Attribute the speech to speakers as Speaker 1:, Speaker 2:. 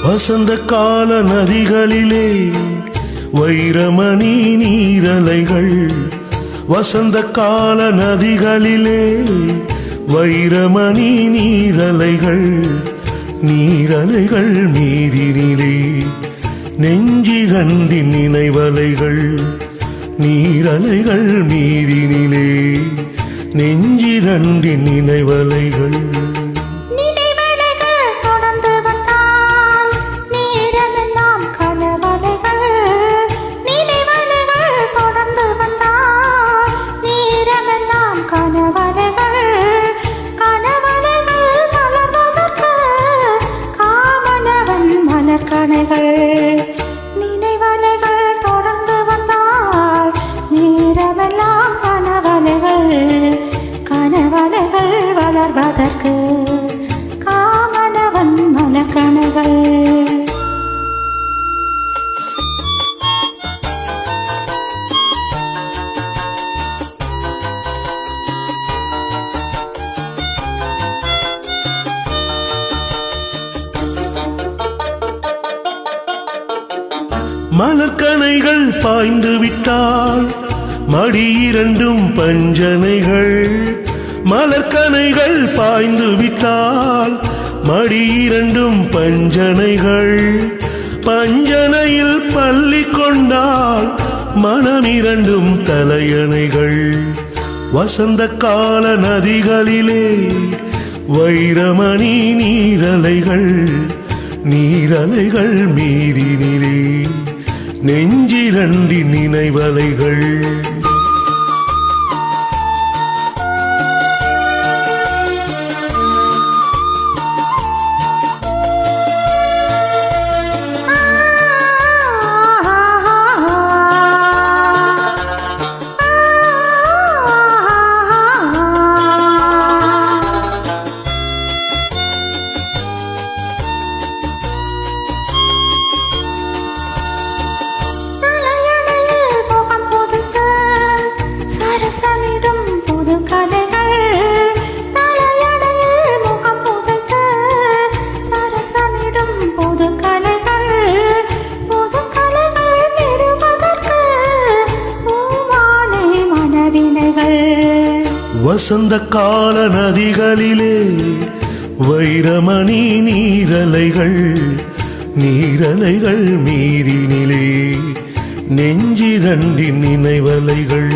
Speaker 1: வசந்த கால நதிகளிலே வைரமணி நீரலைகள், வசந்த கால நதிகளிலே வைரமணி நீரலைகள், நீரலைகள் மீதினிலே நெஞ்சிரண்டின் நினைவலைகள், நீரலைகள் மீதினிலே நெஞ்சிரண்டின் நினைவலைகள்.
Speaker 2: நினைவலைகள் தொடர்ந்து வந்தால் நேரமெல்லாம் கனவலைகள், கனவலைகள் வளர்வதற்கு காமனவன் மலர்கணைகள்.
Speaker 1: மலர்கணைகள் பாய்ந்து விட்டால் மடி இரண்டும் பஞ்சனைகள், மலர்கணைகள் பாய்ந்து விட்டால் மடி இரண்டும் பஞ்சனைகள், பஞ்சனையில் பள்ளி கொண்டால் மனம் இரண்டும் தலையணைகள். வசந்த கால நதிகளிலே வைரமணி நீரலைகள், நீரலைகள் மீதினிலே நெஞ்சிரண்டின் நினைவலைகள். வசந்த கால நதிகளிலே வைரமணி நீரலைகள், நீரலைகள் மீதினிலே நெஞ்சிரண்டின் நினைவலைகள்.